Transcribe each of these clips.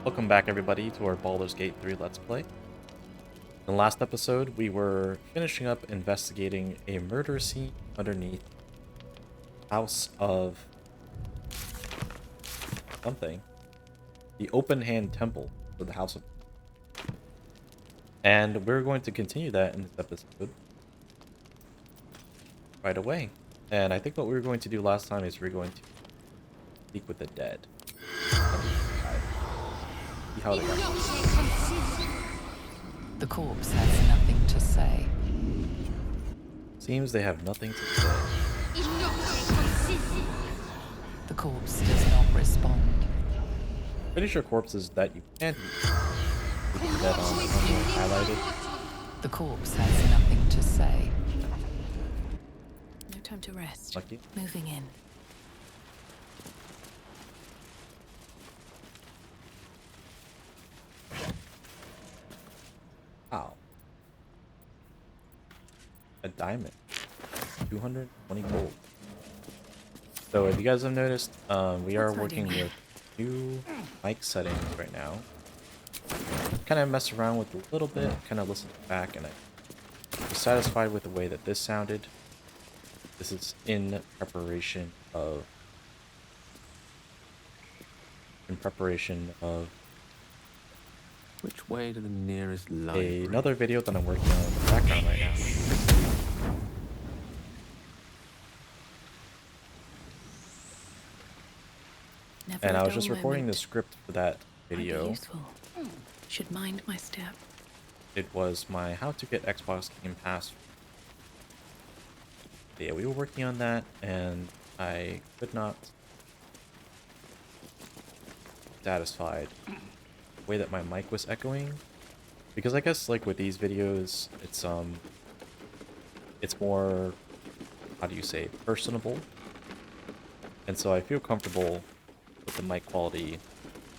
Welcome back, everybody, to our Baldur's Gate 3 Let's Play. In the last episode, we were finishing up investigating a murder scene underneath House of something. The Open Hand Temple for the House of... And we're going to continue that in this episode right away. And I think what we were going to do last time is we were going to speak with the dead. See how they got. The corpse has nothing to say. Seems they have nothing to say. The corpse does not respond. Pretty sure corpses that you can't eat. That on highlighted. The corpse has nothing to say. No time to rest. Lucky. Moving in. Wow. A diamond. 220 gold. So if you guys have noticed, we are working with new mic settings right now. Kind of messed around with a little bit, kind of listened back, and I was satisfied with the way that this sounded. This is in preparation of Which way to the nearest library? another video that I'm working on in the background right now. Never And a I was dull just recording the moment. script for that Might be video. useful. Should mind my step. It was my how to get Xbox Game Pass. Yeah, we were working on that, and I could not be satisfied with the way that my mic was echoing, because I guess like with these videos, it's more, how do you say, personable, and so I feel comfortable with the mic quality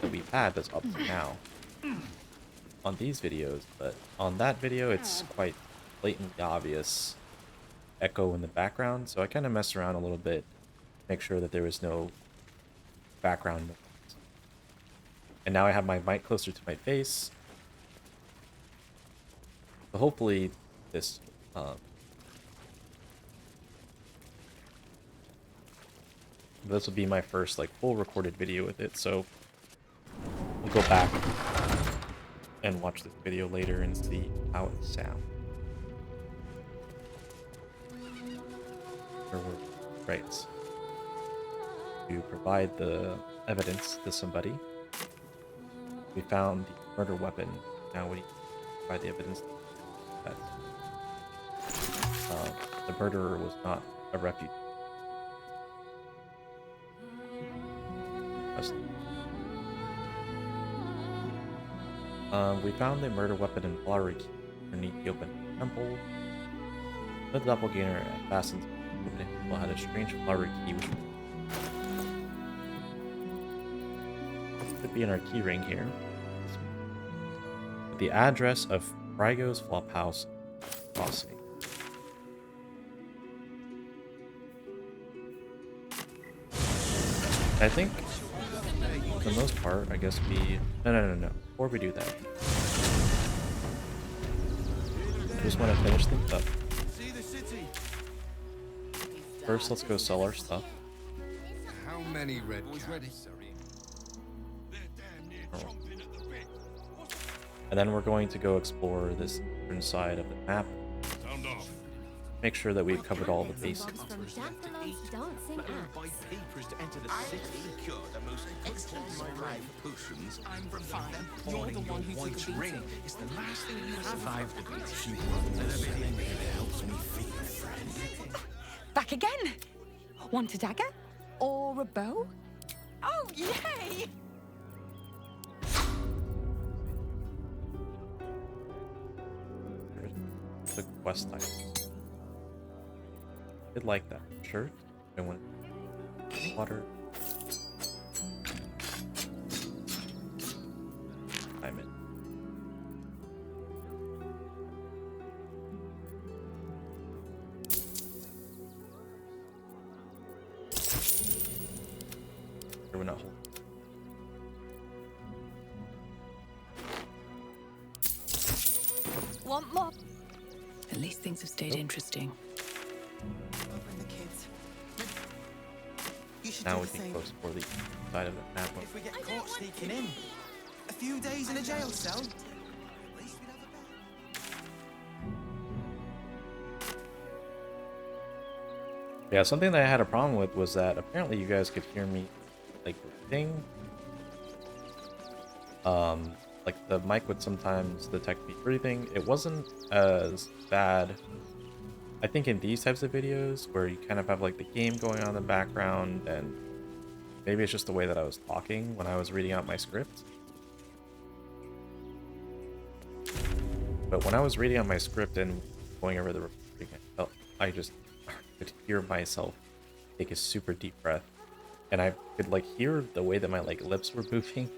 that we've had that's up to now on these videos, but on that video it's quite blatantly obvious echo in the background, so I kind of messed around a little bit, make sure that there was no background noise. And now I have my mic closer to my face, so hopefully this this will be my first like full recorded video with it, so we'll go back and watch this video later and see how it sounds. Right. To provide the evidence to somebody. We found the murder weapon. Now we provide the evidence that the murderer was not a refugee. We found the murder weapon in Baldur underneath the open temple. The doppelganger fastened to had a strange flowery key, which could be in our key ring here. The address of Frigo's Flophouse Crossing. I think, for the most part, I guess we... No. Before we do that, I just want to finish things up. First, let's go sell our stuff. How many red caps? And then we're going to go explore this eastern side of the map. Make sure that we've covered all the bases. Back again? Want a dagger? Or a bow? Oh, yay! The quest type. Did like that shirt. I went water. I'm in. We're not holding. Things have stayed interesting. Bring the kids. You should Now do we the can same. go explore the side of the map. If we get caught sneaking in, a few days in a jail cell. At least we'd have a bet. Yeah, something that I had a problem with was that apparently you guys could hear me like breathing. Like the mic would sometimes detect me breathing. It wasn't as bad, I think, in these types of videos where you kind of have like the game going on in the background, and maybe it's just the way that I was talking when I was reading out my script. But when I was reading out my script and going over the recording, I just could hear myself take a super deep breath, and I could like hear the way that my like lips were moving.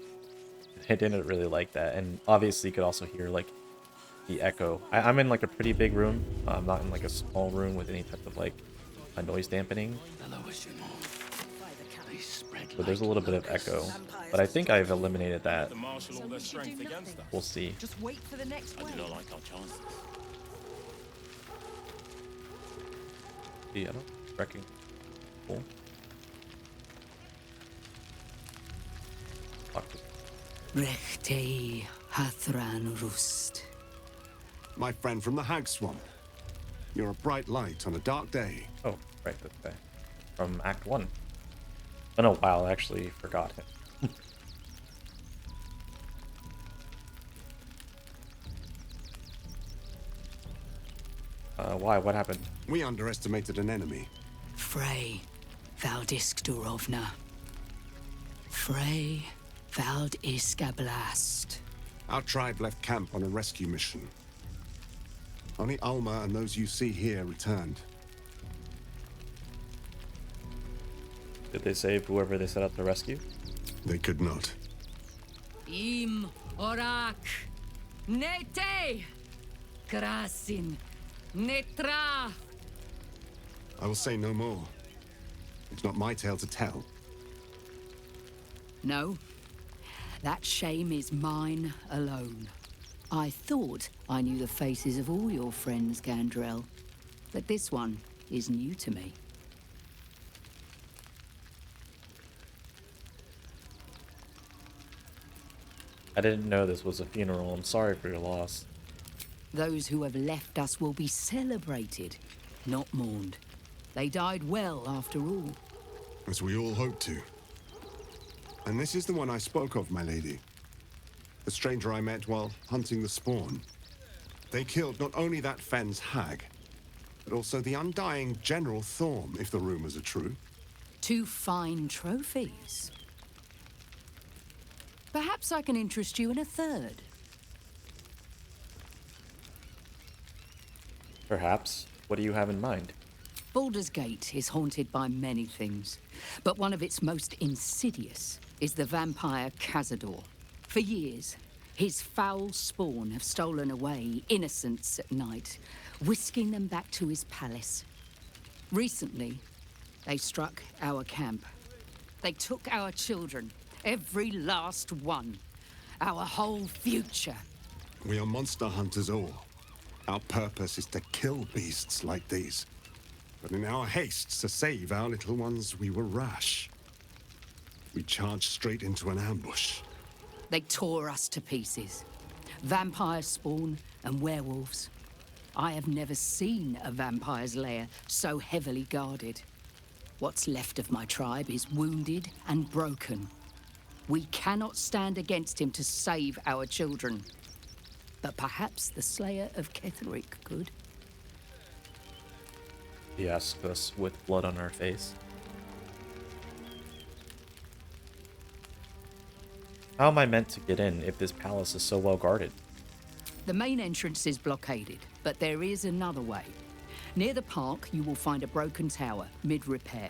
I didn't really like that, and obviously you could also hear like the echo. I'm in like a pretty big room. I'm not in like a small room with any type of like a noise dampening. So there's a little bit of echo, but I think I've eliminated that. We'll see. Just wait for the next wave. See, I don't reckon. Cool. Lock this. Rechtei Hathran Rust. My friend from the Hag Swamp. You're a bright light on a dark day. Oh, right, this guy. From Act 1. Oh no, wow, I actually forgot him. Why? What happened? We underestimated an enemy. Frey Valdiskdurovna. Frey Valdiskablast. Our tribe left camp on a rescue mission. Only Alma and those you see here returned. Did they save whoever they set out to rescue? They could not. Im Orak. Nete. Krasin. Netra. I will say no more. It's not my tale to tell. No. That shame is mine alone. I thought I knew the faces of all your friends, Gandrel. But this one is new to me. I didn't know this was a funeral. I'm sorry for your loss. Those who have left us will be celebrated, not mourned. They died well, after all. As we all hoped to. And this is the one I spoke of, my lady. The stranger I met while hunting the spawn. They killed not only that Fenn's hag, but also the undying General Thorm, if the rumors are true. 2 fine trophies. Perhaps I can interest you in a third. Perhaps. What do you have in mind? Baldur's Gate is haunted by many things, but one of its most insidious is the vampire Cazador. For years, his foul spawn have stolen away innocents at night, whisking them back to his palace. Recently, they struck our camp. They took our children, every last one, our whole future. We are monster hunters all. Our purpose is to kill beasts like these. But in our haste to save our little ones, we were rash. We charged straight into an ambush. They tore us to pieces. Vampire spawn and werewolves. I have never seen a vampire's lair so heavily guarded. What's left of my tribe is wounded and broken. We cannot stand against him to save our children. But perhaps the Slayer of Ketheric could. He asked us with blood on our face. How am I meant to get in if this palace is so well guarded? The main entrance is blockaded, but there is another way. Near the park, you will find a broken tower, mid-repair.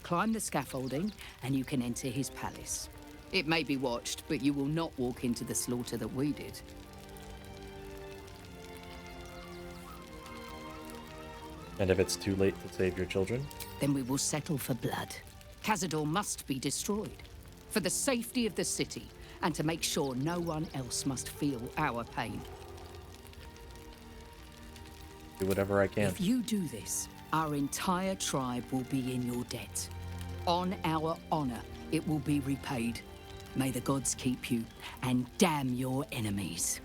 Climb the scaffolding, and you can enter his palace. It may be watched, but you will not walk into the slaughter that we did. And if it's too late to save your children? Then we will settle for blood. Cazador must be destroyed. For the safety of the city, and to make sure no one else must feel our pain. do whatever I can. If you do this, our entire tribe will be in your debt. On our honor, it will be repaid. May the gods keep you, and damn your enemies.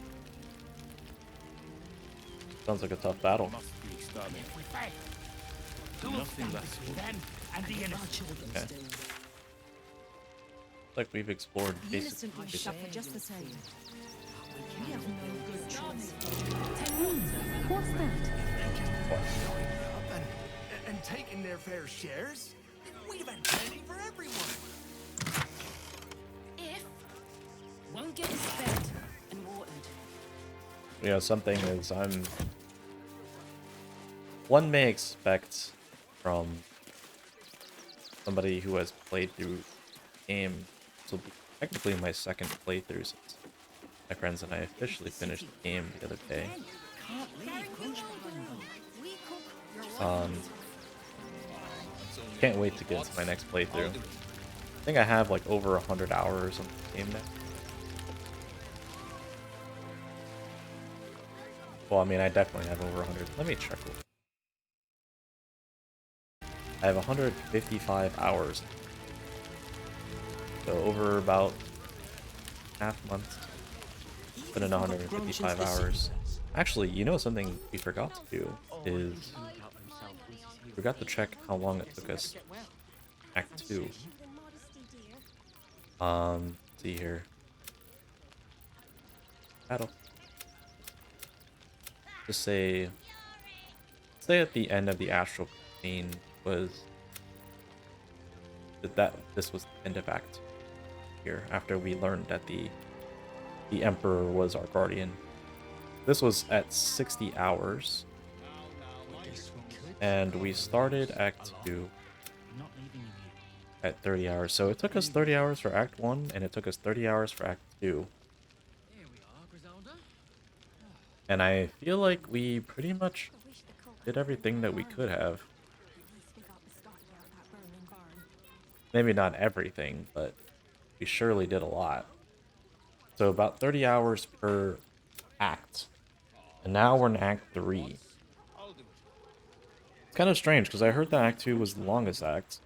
Sounds like a tough battle. Okay. Like we've explored basically everything. just the same. What's that? And taking their fair shares? We've had plenty for everyone. If won't get fed and watered. You know, something is one may expect from somebody who has played through the game. This will be technically my second playthrough since my friends and I officially finished the game the other day. Can't wait to get into my next playthrough. I think I have like over 100 hours on the game now. Well, I mean, I definitely have over 100. Let me check. I have 155 hours. So over about half month. Put in 155 hours. Actually, you know something we forgot to do is we forgot to check how long it took us. Act 2. Let's see here. Battle. Just say at the end of the astral plane was that this was the end of Act here after we learned that the Emperor was our guardian. This was at 60 hours, and we started Act 2 at 30 hours. So it took us 30 hours for Act 1, and it took us 30 hours for Act 2. And I feel like we pretty much did everything that we could have. Maybe not everything, but we surely did a lot. So about 30 hours per act. And now we're in Act 3. It's kind of strange, because I heard that Act 2 was the longest act.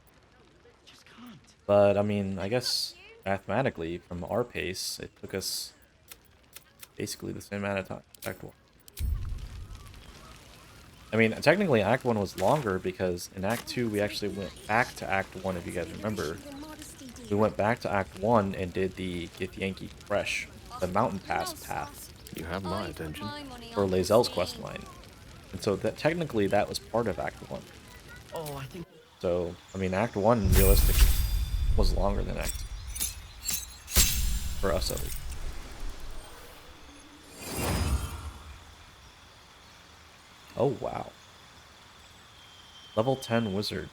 But, I mean, I guess mathematically, from our pace, it took us basically the same amount of time as Act 1. I mean, technically Act 1 was longer, because in Act 2 we actually went back to Act 1, if you guys remember. We went back to Act 1 and did the Get Yankee Fresh, the Mountain Pass path. You have my attention. For Lae'zel's questline. And so that technically that was part of Act 1. Oh, I think. So, I mean, Act 1 realistically was longer than Act 2. For us at least. Oh, wow. Level 10 Wizard.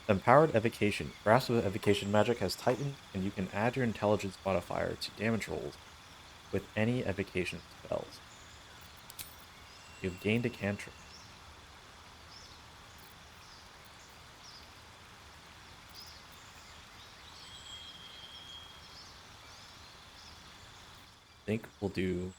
Empowered Evocation. Grasp of Evocation magic has tightened, and you can add your intelligence modifier to damage rolls with any evocation spells. You've gained a cantrip. I think we'll do...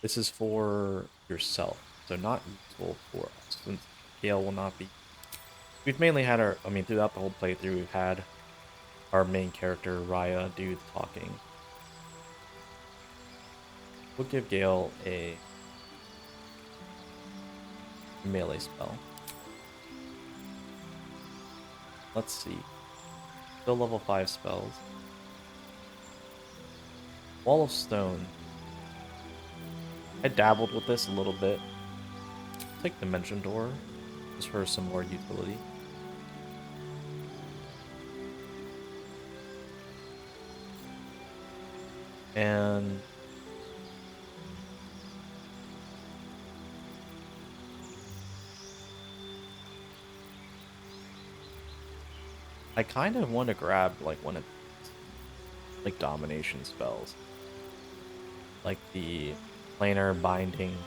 This is for yourself, so not useful for us, since Gale will not be... We've mainly had our... I mean, throughout the whole playthrough, we've had our main character, Raya, do the talking. We'll give Gale a melee spell. Let's see. Still level 5 spells. Wall of Stone. I dabbled with this a little bit. Take Dimension Door, just for some more utility. And I kind of want to grab like one of like domination spells, like the planar binding.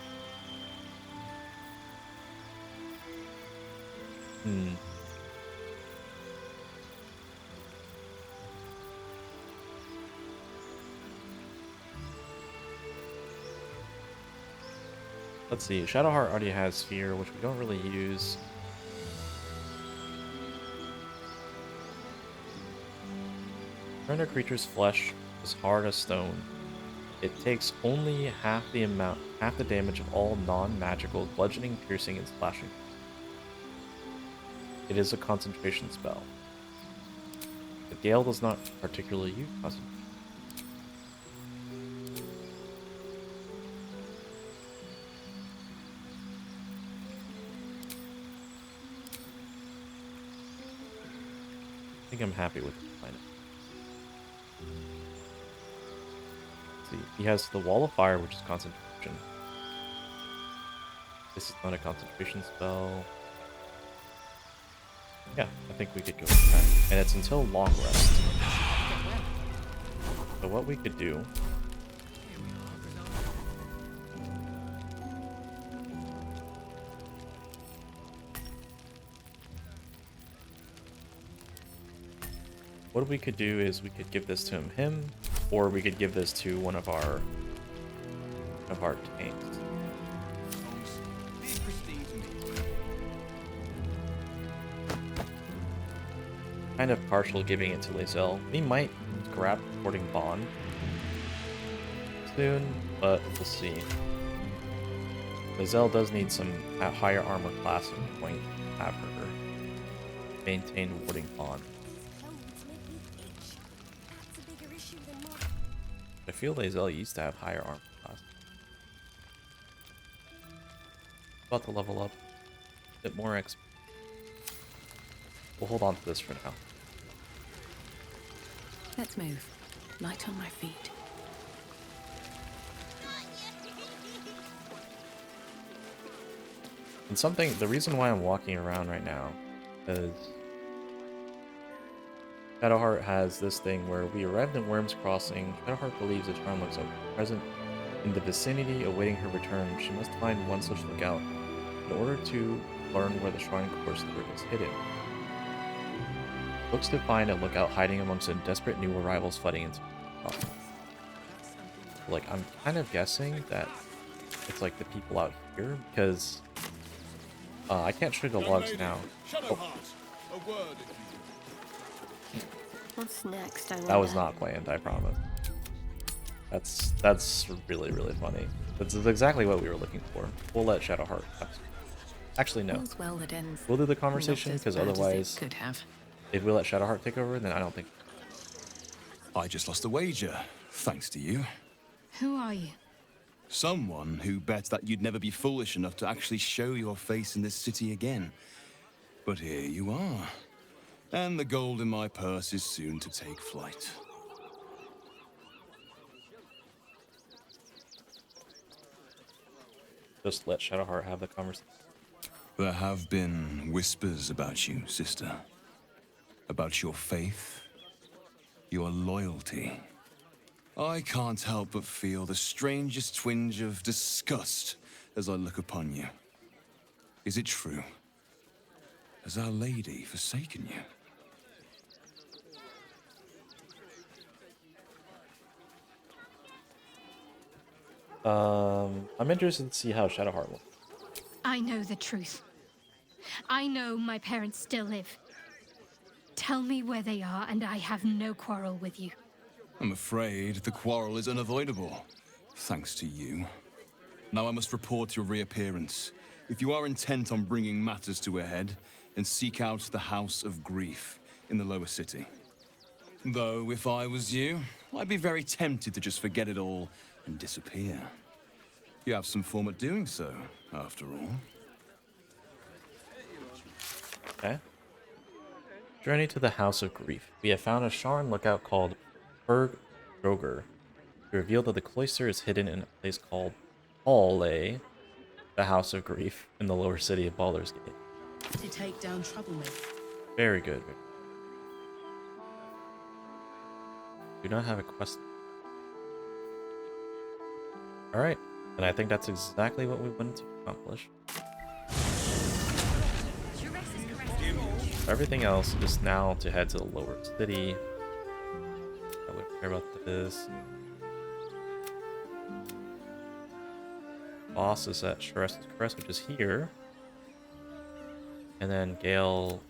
Let's see. Shadowheart already has Fear, which we don't really use. Turn a creature's flesh as hard as stone. It takes only half the damage of all non-magical bludgeoning, piercing, and slashing. It is a concentration spell. The Gale does not particularly use concentration. I think I'm happy with the planet. See, he has the Wall of Fire, which is concentration. This is not a concentration spell. Yeah, I think we could go with that. And it's until Long Rest. So what we could do... What we could do is we could give this to him, or we could give this to one of our tanks. Kind of partial giving it to Lae'zel. We might grab Porting Bond soon, but we'll see. Lae'zel does need some higher armor class at the point to have her maintain Warding Bond. I feel Lae'zel used to have higher armor class. About to level up a bit more XP. We'll hold on to this for now. Let's move. Light on my feet. And the reason why I'm walking around right now is Shadowheart has this thing where we arrived at Wyrm's Crossing. Shadowheart believes a charm looks present in the vicinity awaiting her return. She must find one such lookout in order to learn where the Shrine Course Through is hidden. Looks to find a lookout hiding amongst the desperate new arrivals flooding into the crossing. Like, I'm kind of guessing that it's like the people out here, because I can't show the logs now. Oh. What's next? That was not planned, I promise. That's really, really funny. That's exactly what we were looking for. We'll let Shadowheart have. Actually, no. Well that ends. We'll do the conversation, because otherwise, could have. if we let Shadowheart take over, then I don't think... I just lost a wager, thanks to you. Who are you? Someone who bet that you'd never be foolish enough to actually show your face in this city again. But here you are. And the gold in my purse is soon to take flight. Just let Shadowheart have the conversation. There have been whispers about you, sister. About your faith, your loyalty. I can't help but feel the strangest twinge of disgust as I look upon you. Is it true? Has Our Lady forsaken you? I'm interested to see how Shadowheart looks. I know the truth. I know my parents still live. Tell me where they are, and I have no quarrel with you. I'm afraid the quarrel is unavoidable, thanks to you. Now I must report your reappearance. If you are intent on bringing matters to a head, then seek out the House of Grief in the lower city. Though, if I was you, I'd be very tempted to just forget it all and disappear. You have some form at doing so, after all. Okay. Journey to the House of Grief. We have found a Sharn lookout called Berg Droger. We reveal that the cloister is hidden in a place called Hallay, the House of Grief, in the lower city of Baldur's Gate. To take down troublemakers. Very good. Do not have a quest. Alright, and I think that's exactly what we wanted to accomplish. Everything else is now to head to the lower city. I wouldn't care about this. boss is at Shrest's Crest, which is here. And then Gale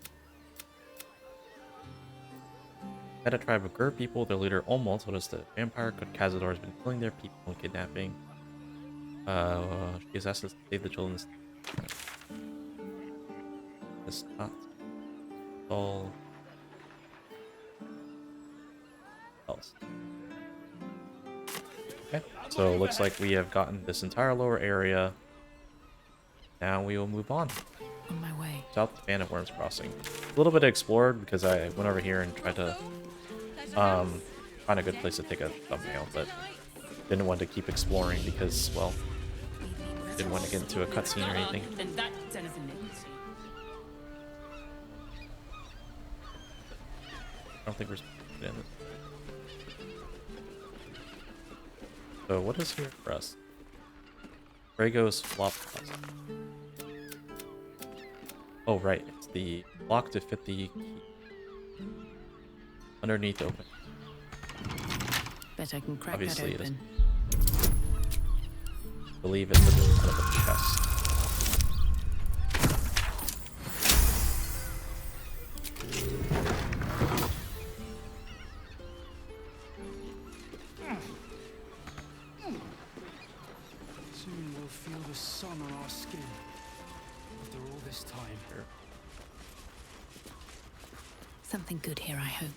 had a tribe of Gur people. Their leader Olmol told us that vampire Good Cazador has been killing their people and kidnapping. She has asked us to save the children. It's not all else. Okay, so looks like we have gotten this entire lower area. Now we will move on. On my way. South of Band of Wyrm's Crossing. A little bit explored because I went over here and tried to find a good place to take a thumbnail, but didn't want to keep exploring because, well, didn't want to get into a cutscene or anything. I don't think we're supposed to get in this. So what is here for us? Drago's Flop House. Oh right, it's the lock to fit the key. Underneath open. Bet I can crack Obviously that it is. open. I believe it's at the front of a chest. Soon we'll feel the sun on our skin. After all this time. Here. Something good here, I hope.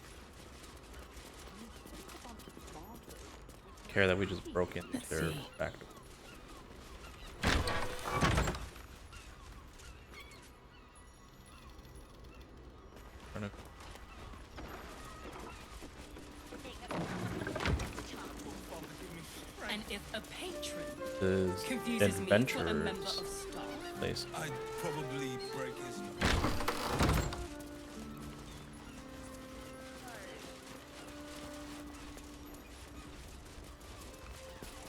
Care that we just broke into Let's their see. back door. Trying to- And if a patron This confuses me for a adventurers member of staff, place. I'd probably break his.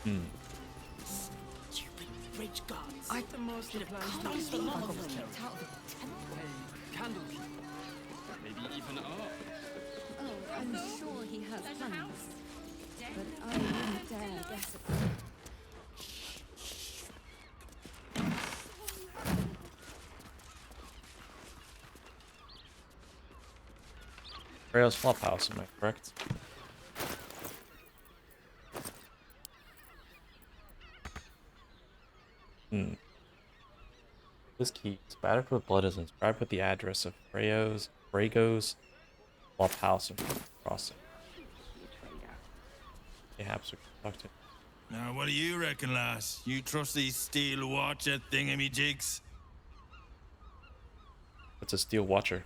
Hmm. Rage guards. I the master plans to destroy the whole territory. Candles. Maybe even art. Oh, I'm sure he has plans. But I wouldn't dare guess at them. Freya's Flophouse, am I correct? This key, spattered with blood, is inscribed with the address of Brago's Flophouse and Crossing. Perhaps we can talk to. Now, what do you reckon, lass? You trust these steel watcher thingamy-jigs? It's a steel watcher.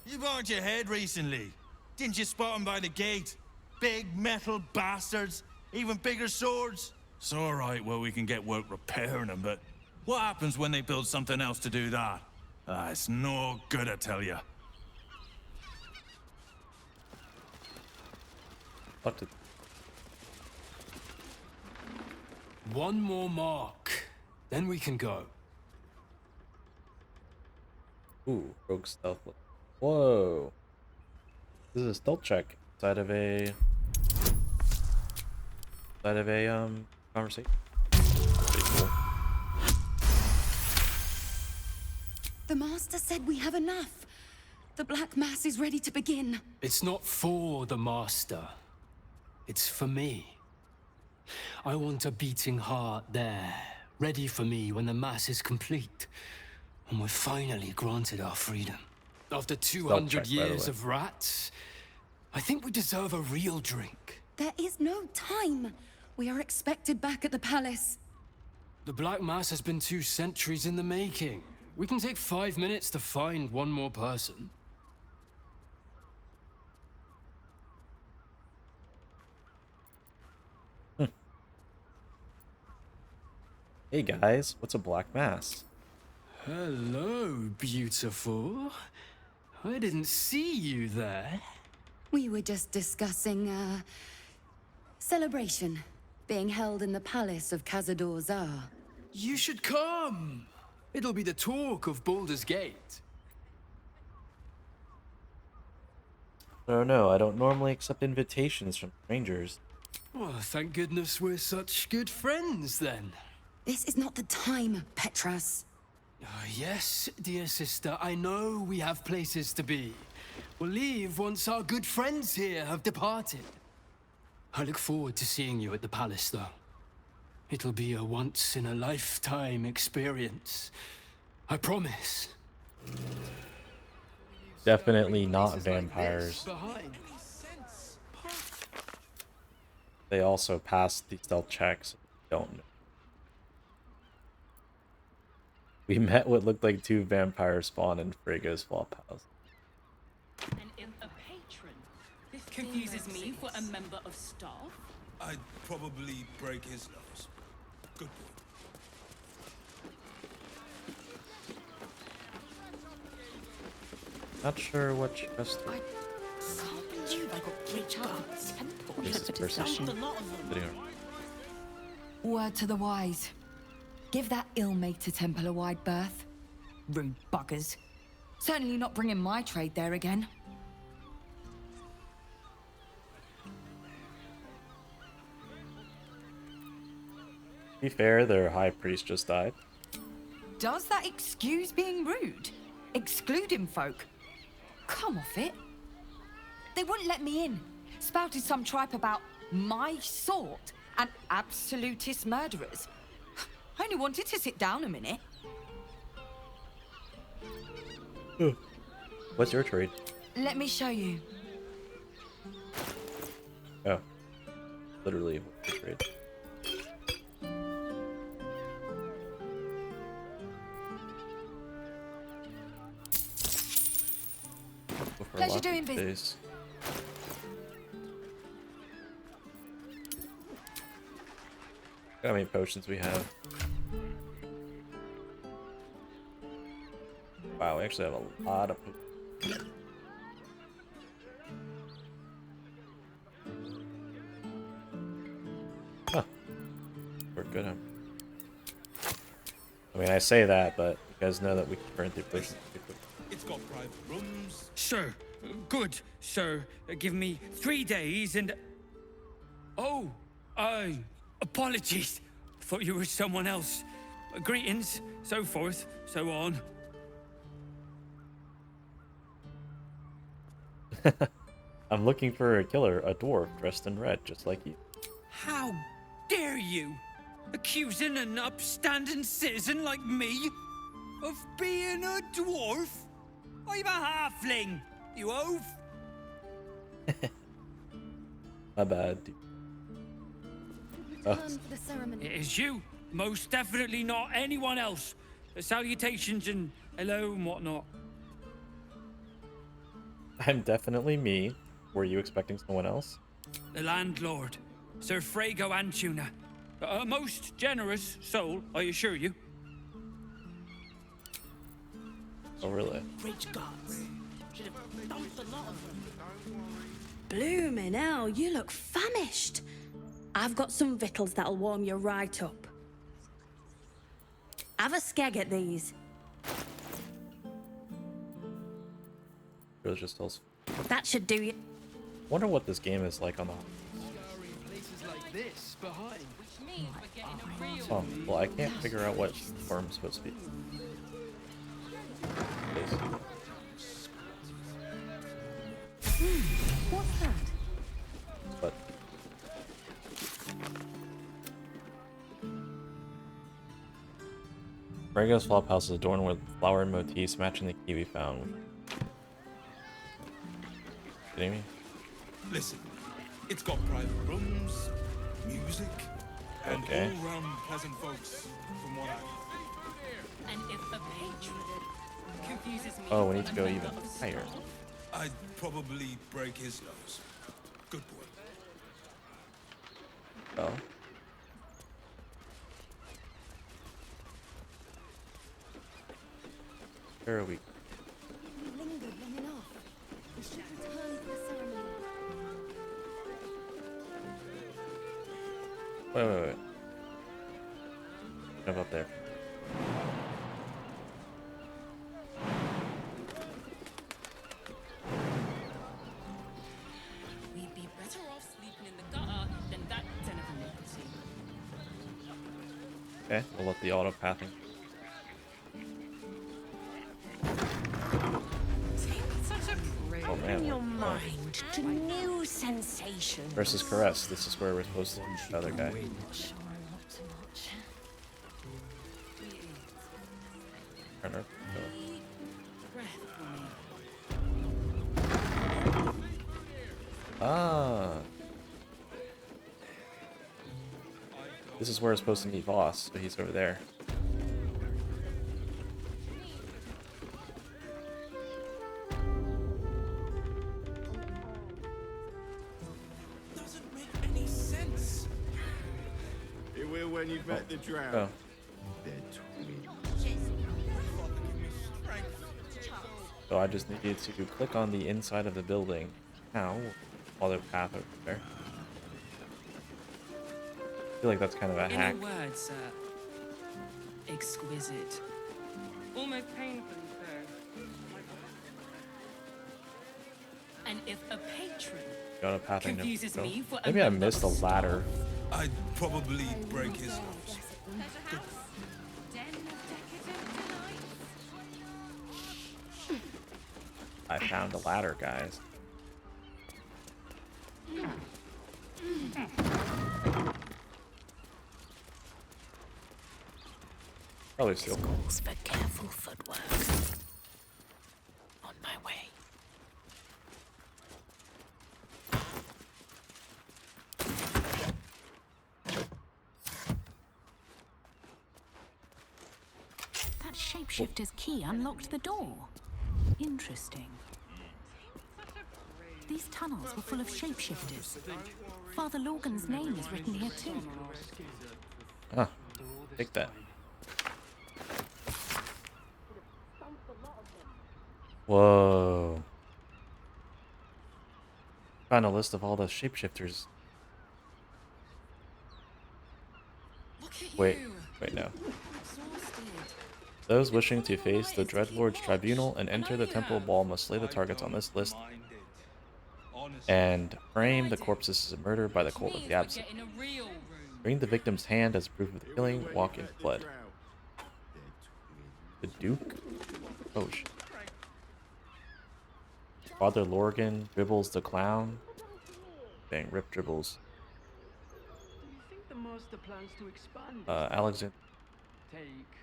You burned your head recently. Didn't you spot them by the gate? Big metal bastards, even bigger swords. It's all right, well, we can get work repairing them, but what happens when they build something else to do that? It's no good, I tell you. Talk to. One more mark. Then we can go. Ooh, rogue stealth. Whoa. This is a stealth check inside of a conversation. Pretty cool. The Master said we have enough. The Black Mass is ready to begin. It's not for the Master. It's for me. I want a beating heart there, ready for me when the Mass is complete. And we're finally granted our freedom. After 200 years of rats, I think we deserve a real drink. There is no time. We are expected back at the palace. The Black Mass has been 2 centuries in the making. We can take 5 minutes to find one more person. Hey guys, what's a black mass? Hello, beautiful. I didn't see you there. We were just discussing, celebration being held in the palace of Cazador Zar. You should come. It'll be the talk of Baldur's Gate. No, I don't normally accept invitations from strangers. Well, thank goodness we're such good friends then. This is not the time, Petras. Yes, dear sister, I know we have places to be. We'll leave once our good friends here have departed. I look forward to seeing you at the palace, though. It'll be a once-in-a-lifetime experience. I promise. Definitely not vampires. They also passed the stealth checks. Don't know. We met what looked like 2 vampires spawn in Frego's flophouse. And if a patron, this confuses me for a member of staff. I'd probably break his nose. Good boy. Not sure what chest I can't believe I got kicked out of the temple. is this person sitting on. Word to the wise. Give that ill-mate to temple a wide berth. Rude buggers. Certainly not bringing my trade there again. To be fair, their high priest just died. Does that excuse being rude? Excluding folk? Come off it. They wouldn't let me in. Spouted some tripe about my sort and absolutist murderers. I only wanted to sit down a minute. What's your trade? Let me show you. Oh. Literally, what's your trade? Pleasure doing business. Look how many potions we have. Wow, we actually have a lot of potions. Huh. We're good, huh? I mean, I say that, but you guys know that we can burn through potions. It's got private rooms. Sir, good, sir. Give me 3 days and... Oh, apologies. Thought you were someone else. Greetings, so forth, so on. I'm looking for a killer, a dwarf dressed in red, just like you. How dare you? Accusing an upstanding citizen like me of being a dwarf? I'm a halfling, you oaf. My bad, dude. Oh. It is you. Most definitely not anyone else. Salutations and hello and whatnot. I'm definitely me. Were you expecting someone else? The landlord, Sir Frago Antuna. A most generous soul, I assure you. Oh, really? Rich gods. Should have dumped a lot of them. Bloomin' hell, you look famished. I've got some victuals that'll warm you right up. Have a skeg at these. Really just tells. That should do you. Wonder what this game is like on the. Places like this behind. Oh, well, I can't figure out what Wyrm's supposed to be. What's that? But Frego's flophouse is adorned with flower motifs matching the key we found. Kidding me? Listen, it's got private rooms, music, and Okay. all-round pleasant folks, from what I... And if a patron confuses me Oh, we need for to go a member even of higher. staff. I'd probably break his nose. Good boy. Oh. Where are we? You lingered long enough. You should return for the ceremony. Wait. Jump up there. We'd be better off sleeping in the gutter than that den of iniquity. Okay, we'll let the auto pathing. Oh man, Your mind to new sensations. versus caress. This is where we're supposed to reach the other guy. Turner. Ah. This is where we're supposed to meet Voss, so he's over there. Doesn't make any sense. It will when you've met the drow. Oh. They're twins. So I just need you to click on the inside of the building. Now, other path over there. I feel like that's kind of a In hack. a word, sir. Exquisite. Almost painfully so. And if a patron Got a path I know. confuses So me for a maybe I member missed a of ladder. I'd probably break his nose. I found a ladder, guys. Probably still. Calls for careful footwork. On my way. That shapeshifter's key unlocked the door. Interesting. These tunnels were full of shapeshifters. Father Lorgan's name is written here too. Ah, take that. Whoa. Found a list of all the shapeshifters. Wait, no. Those wishing to face the Dreadlord's tribunal and enter the temple ball must slay the targets on this list and frame the corpses as a murder by the cult of the absent. Bring the victim's hand as proof of the killing, walk in blood. The Duke? Oh shit. Father Lorgan, Dribbles the Clown. Dang, rip Dribbles. Alexander.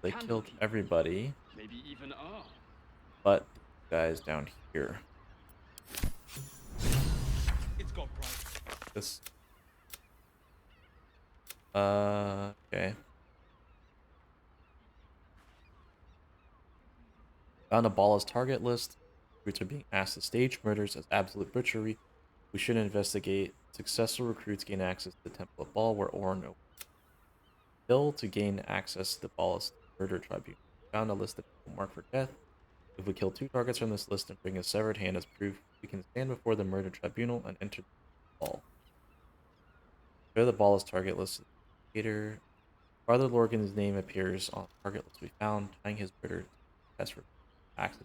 They killed everybody. Maybe even are. But the guys down here. It's got bright. This. Okay. Found a Ball's target list. Recruits are being asked to stage murders as absolute butchery. We should investigate. Successful recruits gain access to the Temple of Ball, where Orn opens. Kill to gain access to the Ball's murder tribunal. Found a list of people marked for death. If we kill 2 targets from this list and bring a severed hand as proof, we can stand before the murder tribunal and enter the ball. Show the Ball's target list. Later, Father Lorgan's name appears on the target list we found, tying his murder to test for access.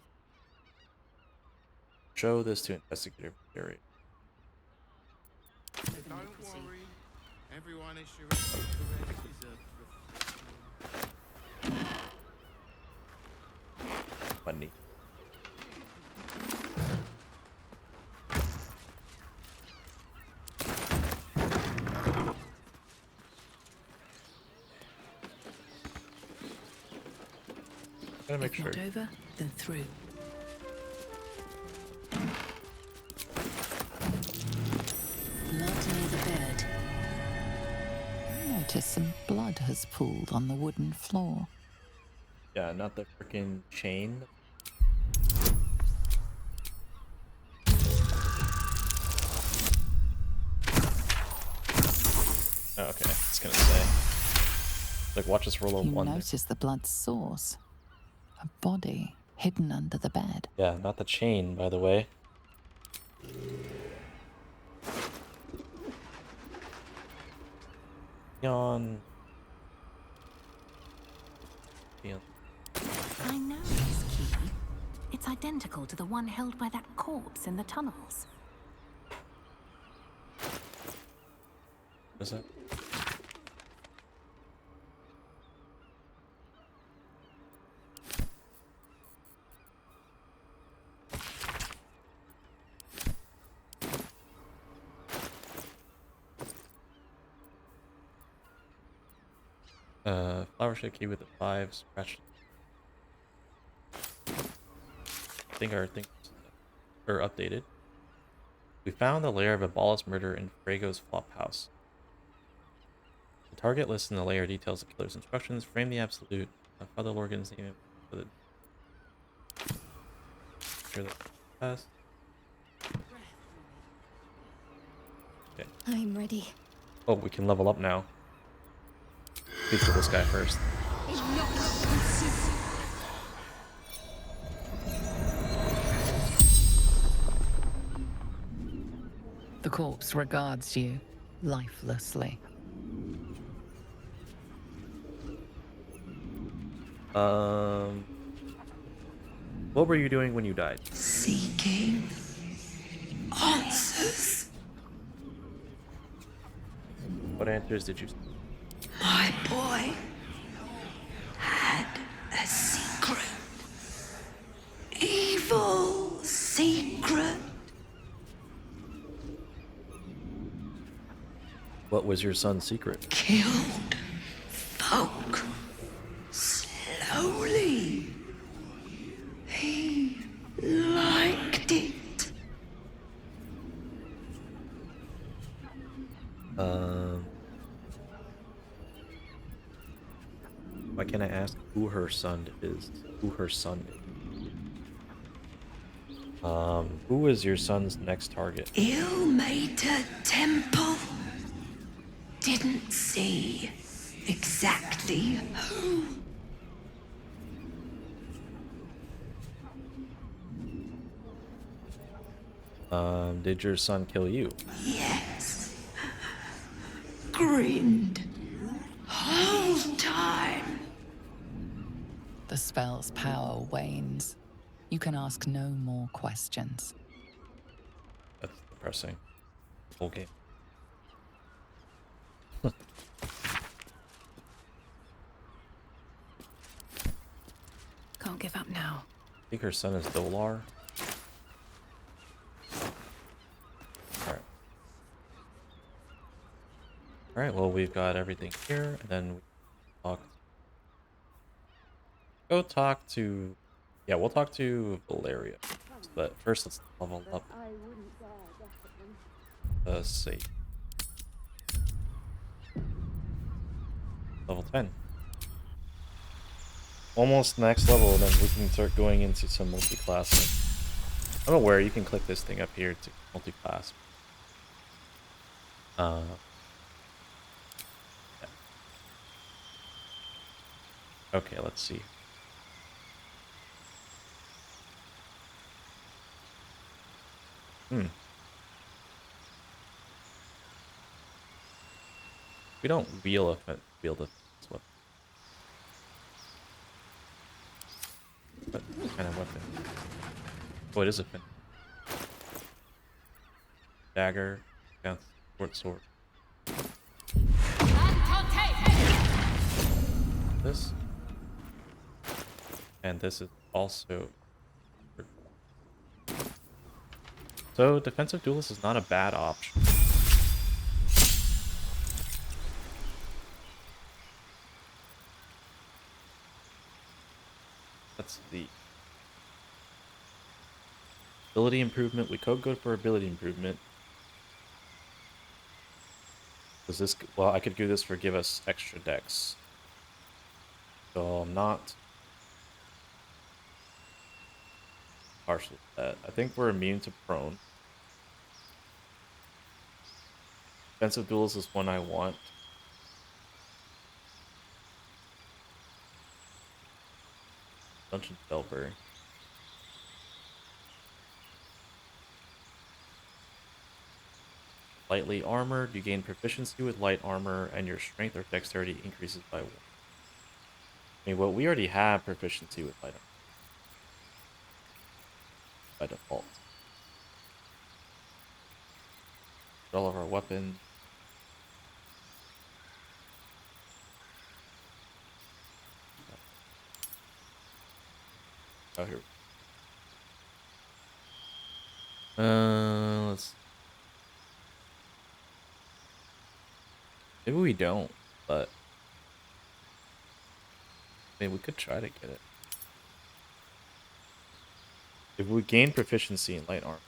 Show this to investigator area. Don't worry. Everyone is sure Money. Gotta make sure. Not over, then through. Blood near the bed. I notice some blood has pooled on the wooden floor. Yeah, not the freaking chain. Oh, okay, I was gonna say. Like, watch us roll a You one. notice the blood's source. A body hidden under the bed. Yeah, not the chain, by the way. Yawn. I know this key. It's identical to the one held by that corpse in the tunnels. What is that? Flower shaped key with a 5 scratch. I think our things are updated. We found the lair of Abala's murder in Frago's flop house. The target list in the lair details the killer's instructions. Frame the absolute. Father Lorgan's name for the. Sure the pass. Okay. I'm ready. Oh, we can level up now. Let's kill this guy first. The corpse regards you lifelessly. What were you doing when you died? Seeking answers. What answers did you see? My boy had a secret. Evil secret. What was your son's secret? Killed folk. Slowly. He liked it. Why can't I ask who her son is? Who her son is? Who is your son's next target? Ill-mated temple. Didn't see exactly who. Did your son kill you? Yes. Grinned. Whole time. The spell's power wanes. You can ask no more questions. That's depressing. Whole game. Can't give up now. I think her son is Dolar. Alright. Alright, well, we've got everything here, and then we talk. Go talk to. Yeah, we'll talk to Valeria. But first, let's level up. Save. Level 10. Almost next level, then we can start going into some multi-classing. I'm aware you can click this thing up here to multi-class. Yeah. Okay, let's see. We don't wield a weapon. What kind of weapon? Oh, it is a fin. Dagger, down short sword. This. And this is also. So defensive duelist is not a bad option. That's the ability improvement. We could go for ability improvement. Does this? Well, I could do this for give us extra dex. So I'm not partial to that. I think we're immune to prone. Defensive duelist is one I want. Dungeon Delver. Lightly armored, you gain proficiency with light armor, and your strength or dexterity increases by 1. I mean, well, we already have proficiency with light armor by default. All of our weapons. Oh, here. Let's. Maybe we don't, but I mean, we could try to get it. If we gain proficiency in light armor.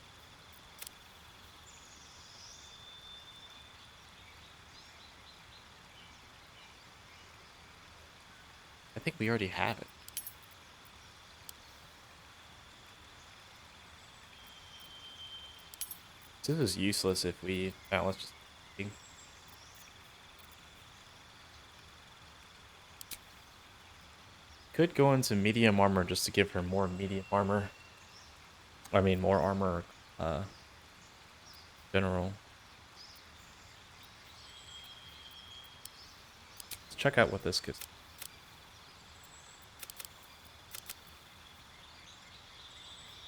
I think we already have it. This is useless if we... let's just... Could go into medium armor just to give her more medium armor. I mean, more armor, general. Let's check out what this gives.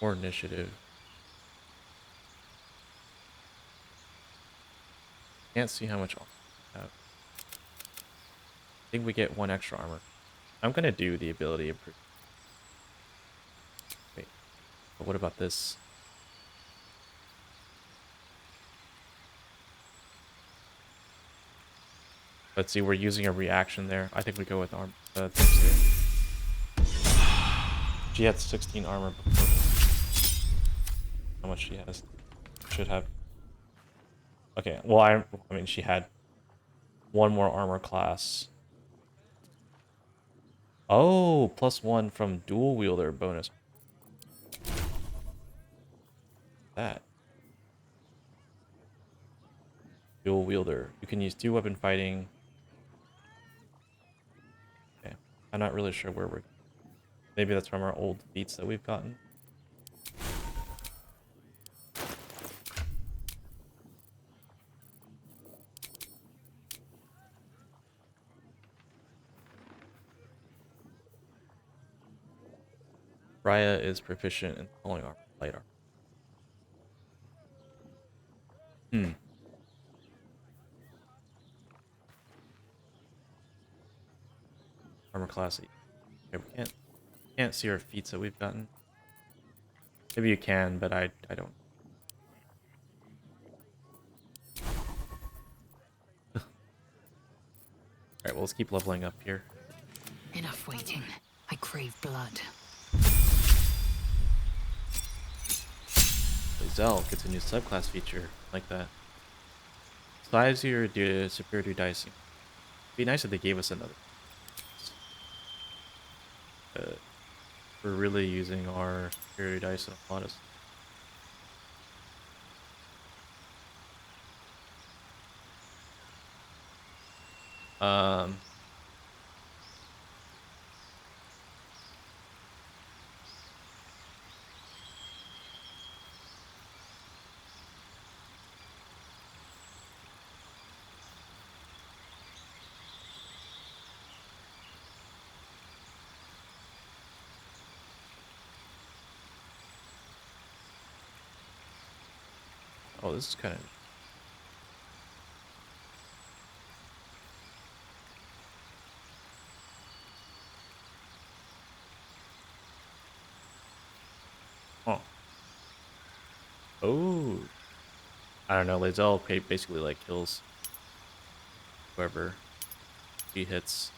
More initiative. Can't see how much armor we have. I think we get 1 extra armor. I'm gonna do the ability improve. Wait, but what about this? Let's see, we're using a reaction there. I think we go with armor. She had 16 armor before. How much she has? Should have. Okay, well, I mean, she had 1 more armor class. Oh, +1 from dual wielder bonus. That. Dual wielder. You can use 2 weapon fighting. Okay. I'm not really sure where we're... Maybe that's from our old feats that we've gotten. Raya is proficient in pulling armor, light armor. Armor class 8. Okay, we can't see our feats that we've gotten. Maybe you can, but I don't. Alright, well, let's keep leveling up here. Enough waiting. I crave blood. Zell gets a new subclass feature like that. Size your superior dicing. It'd be nice if they gave us another. We're really using our superior dice in a lot of stuff. Oh, this is kind of... Oh. Oh. I don't know, Lae'zel basically like kills whoever she hits.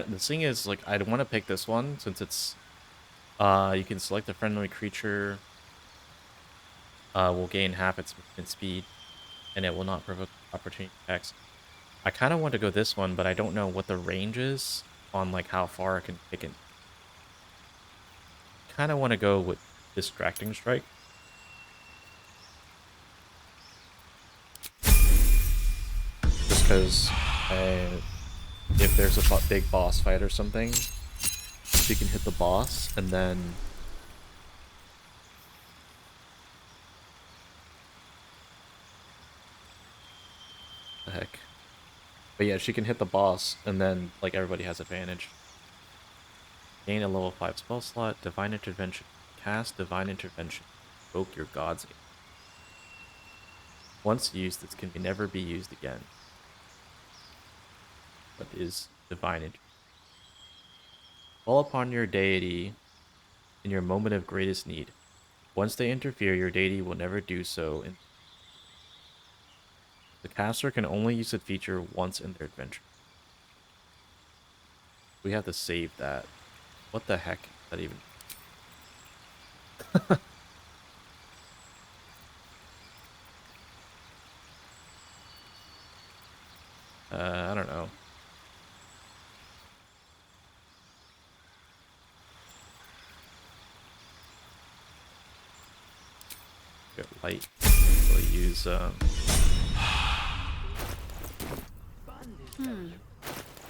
The thing is, like, I'd want to pick this one since it's you can select a friendly creature, will gain half its movement speed, and it will not provoke opportunity attacks. I kind of want to go this one, but I don't know what the range is on like how far I can pick it. Kind of want to go with Distracting Strike. Just because if there's a big boss fight or something, she can hit the boss and then the heck. But yeah, she can hit the boss and then like everybody has advantage. Gain a level 5 spell slot, Divine Intervention. Cast Divine Intervention. Invoke your god's aid. Once used, this can never be used again. What is divine intervention? Call upon your deity in your moment of greatest need. Once they interfere, your deity will never do so. The caster can only use the feature once in their adventure. We have to save that. What the heck is that even? I don't know. Get light. We'll use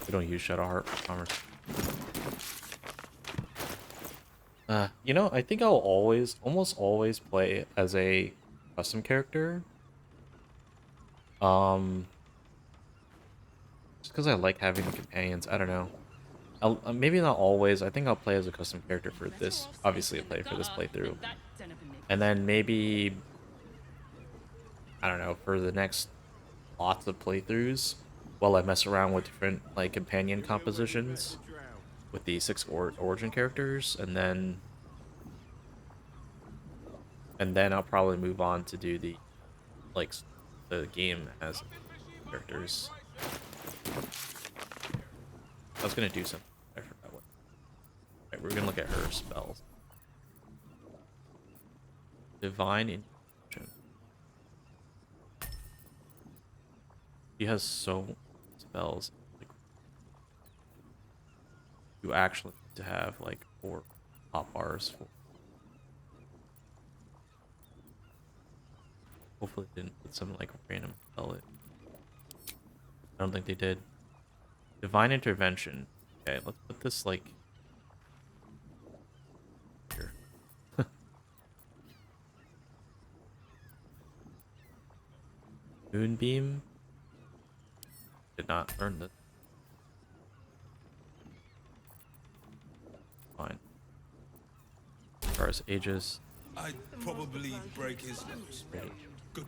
we don't use Shadowheart for commerce. You know, I think I'll almost always play as a custom character. Just because I like having the companions. I don't know. Maybe not always. I think I'll play as a custom character for this. Obviously, I'll play for this playthrough. And then maybe, I don't know, for the next lots of playthroughs, while I mess around with different like companion compositions with the 6 origin characters, and then I'll probably move on to do the the game as characters. I was gonna do something. I forgot what. Right, we're gonna look at her spells. Divine Intervention. She has so many spells. Like, you actually need to have like 4 top bars. Hopefully they didn't put some like random spell. I don't think they did. Divine Intervention. Okay, let's put this like here. Moonbeam. Did not learn this. Fine. As far as ages. I'd probably break his nose. Good.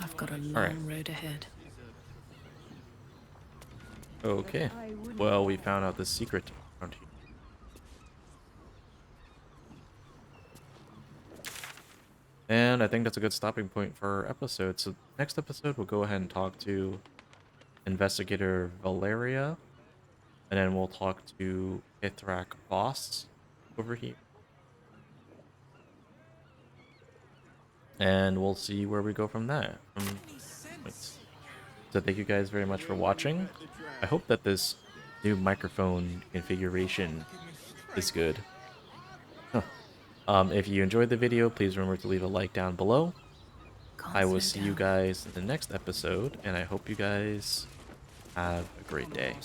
I've got a long road ahead. Okay. Well, we found out the secret around here. And I think that's a good stopping point for our episode. So next episode, we'll go ahead and talk to Investigator Valeria. And then we'll talk to Ithrak Boss over here. And we'll see where we go from there. So thank you guys very much for watching. I hope that this new microphone configuration is good. If you enjoyed the video, please remember to leave a like down below. I will see you guys in the next episode, and I hope you guys have a great day.